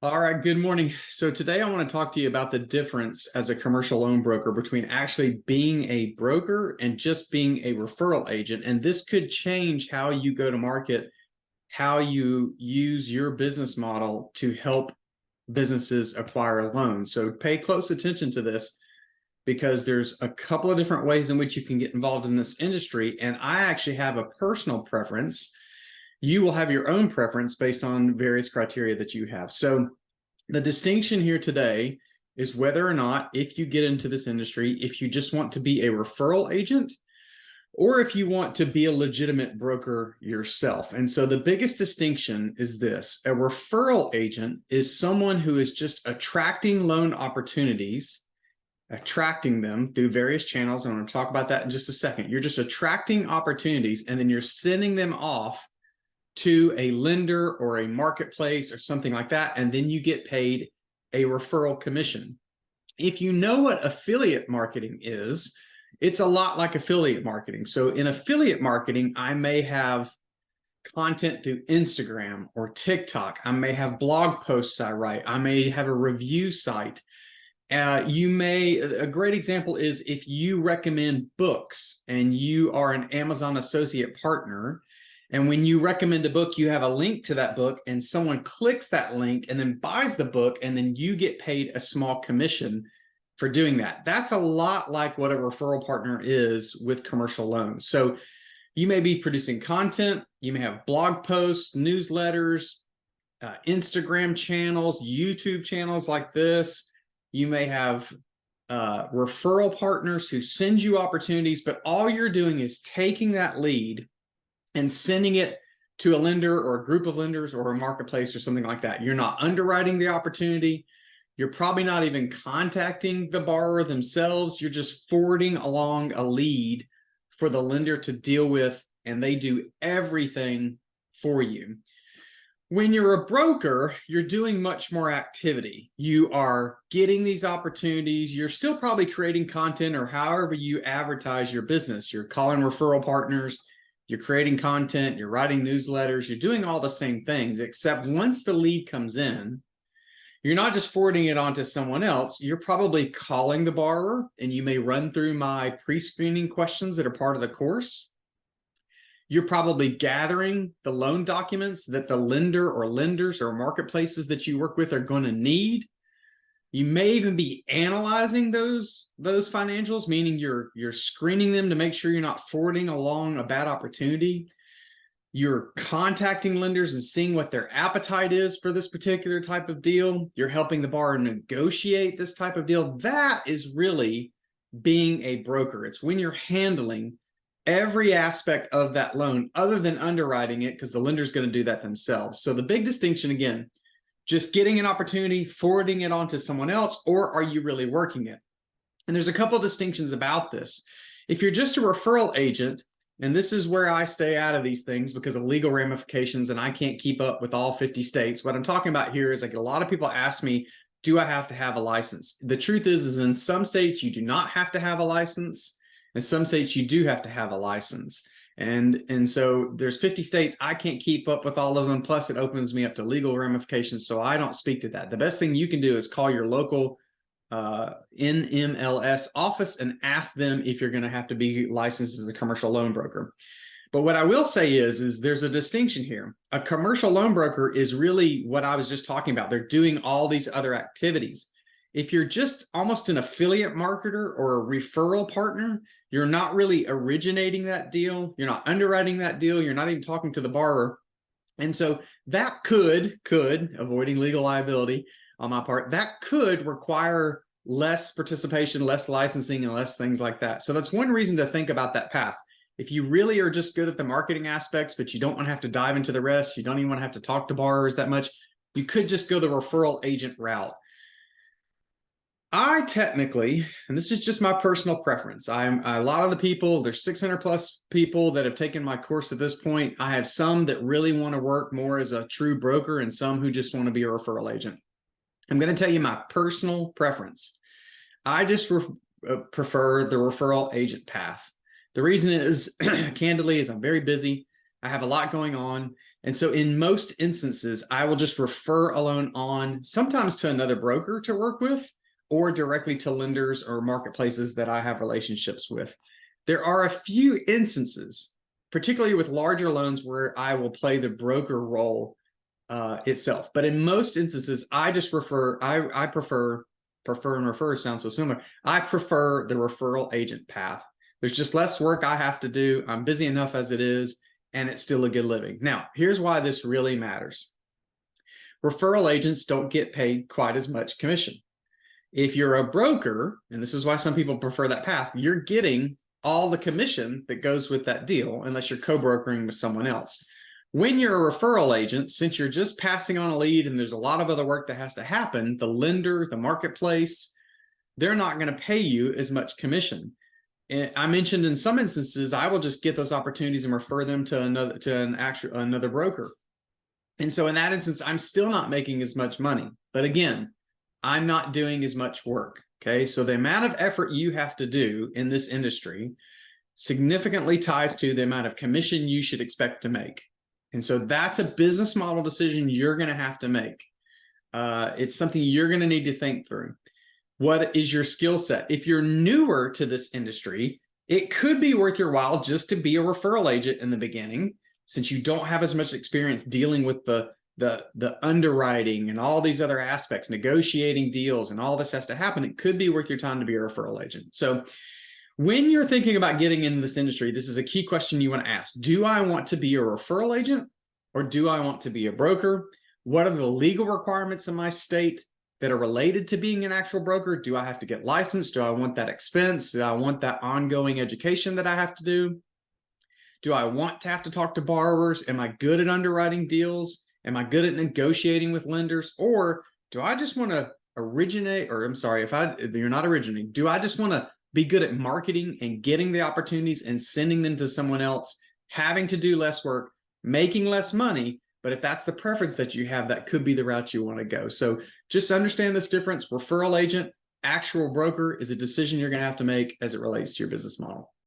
All right, good morning. So today I want to talk to you about the difference as a commercial loan broker between actually being a broker and just being a referral agent. And this could change how you go to market, how you use your business model to help businesses acquire loans. So pay close attention to this because there's a couple of different ways in which you can get involved in this industry. And I actually have a personal preference. You will have your own preference based on various criteria that you have. So the distinction here today is whether or not, if you get into this industry, if you just want to be a referral agent or if you want to be a legitimate broker yourself. And so the biggest distinction is this: a referral agent is someone who is just attracting loan opportunities, attracting them through various channels. I'm going to talk about that in just a second. You're just attracting opportunities and then you're sending them off to a lender or a marketplace or something like that, and then you get paid a referral commission. If you know what affiliate marketing is, it's a lot like affiliate marketing. So in affiliate marketing, I may have content through Instagram or TikTok. I may have blog posts I write. I may have a review site. A great example is if you recommend books and you are an Amazon associate partner, and when you recommend a book, you have a link to that book and someone clicks that link and then buys the book, and then you get paid a small commission for doing that. That's a lot like what a referral partner is with commercial loans. So you may be producing content, you may have blog posts, newsletters, Instagram channels, YouTube channels like this. You may have referral partners who send you opportunities, but all you're doing is taking that lead and sending it to a lender or a group of lenders or a marketplace or something like that. You're not underwriting the opportunity. You're probably not even contacting the borrower themselves. You're just forwarding along a lead for the lender to deal with, and they do everything for you. When you're a broker, you're doing much more activity. You are getting these opportunities. You're still probably creating content or however you advertise your business. You're calling referral partners, you're creating content, you're writing newsletters, you're doing all the same things, except once the lead comes in, you're not just forwarding it on to someone else. You're probably calling the borrower, and you may run through my pre-screening questions that are part of the course. You're probably gathering the loan documents that the lender or lenders or marketplaces that you work with are going to need. You may even be analyzing those financials, meaning you're screening them to make sure you're not forwarding along a bad opportunity. You're contacting lenders and seeing what their appetite is for this particular type of deal. You're helping the borrower negotiate this type of deal. That is really being a broker. It's when you're handling every aspect of that loan other than underwriting it, because the lender's going to do that themselves. So the big distinction, again, just getting an opportunity, forwarding it on to someone else, or are you really working it? And there's a couple of distinctions about this. If you're just a referral agent, and this is where I stay out of these things because of legal ramifications and I can't keep up with all 50 states. What I'm talking about here is, like, a lot of people ask me, do I have to have a license? The truth is in some states you do not have to have a license. In some states you do have to have a license. And so there's 50 states. I can't keep up with all of them. Plus it opens me up to legal ramifications. So I don't speak to that. The best thing you can do is call your local NMLS office and ask them if you're going to have to be licensed as a commercial loan broker. But what I will say is there's a distinction here. A commercial loan broker is really what I was just talking about. They're doing all these other activities. If you're just almost an affiliate marketer or a referral partner, you're not really originating that deal. You're not underwriting that deal. You're not even talking to the borrower. And so that could, avoiding legal liability on my part, that could require less participation, less licensing, and less things like that. So that's one reason to think about that path. If you really are just good at the marketing aspects, but you don't want to have to dive into the rest, you don't even want to have to talk to borrowers that much, you could just go the referral agent route. I technically, and this is just my personal preference, a lot of the people, there's 600 plus people that have taken my course at this point. I have some that really want to work more as a true broker and some who just want to be a referral agent. I'm going to tell you my personal preference. I just prefer the referral agent path. The reason is, candidly, is I'm very busy. I have a lot going on. And so in most instances, I will just refer a loan on, sometimes to another broker to work with, or directly to lenders or marketplaces that I have relationships with. There are a few instances, particularly with larger loans, where I will play the broker role itself. But in most instances, I just prefer and refer sounds so similar. I prefer the referral agent path. There's just less work I have to do. I'm busy enough as it is, and it's still a good living. Now, here's why this really matters. Referral agents don't get paid quite as much commission. If you're a broker, and this is why some people prefer that path, you're getting all the commission that goes with that deal, unless you're co-brokering with someone else. When you're a referral agent, since you're just passing on a lead and there's a lot of other work that has to happen, the lender, the marketplace, they're not going to pay you as much commission. And I mentioned in some instances, I will just get those opportunities and refer them to another broker. And so in that instance, I'm still not making as much money. But again, I'm not doing as much work. Okay. So the amount of effort you have to do in this industry significantly ties to the amount of commission you should expect to make. And so that's a business model decision you're going to have to make. It's something you're going to need to think through. What is your skill set? If you're newer to this industry, it could be worth your while just to be a referral agent in the beginning, since you don't have as much experience dealing with the underwriting and all these other aspects, negotiating deals, and all this has to happen. It could be worth your time to be a referral agent. So when you're thinking about getting into this industry, this is a key question you want to ask. Do I want to be a referral agent, or do I want to be a broker? What are the legal requirements in my state that are related to being an actual broker? Do I have to get licensed? Do I want that expense? Do I want that ongoing education that I have to do? Do I want to have to talk to borrowers? Am I good at underwriting deals? Am I good at negotiating with lenders? Or do I just want to originate, or I'm sorry, if you're not originating, do I just want to be good at marketing and getting the opportunities and sending them to someone else, having to do less work, making less money? But if that's the preference that you have, that could be the route you want to go. So just understand this difference. Referral agent, actual broker is a decision you're going to have to make as it relates to your business model.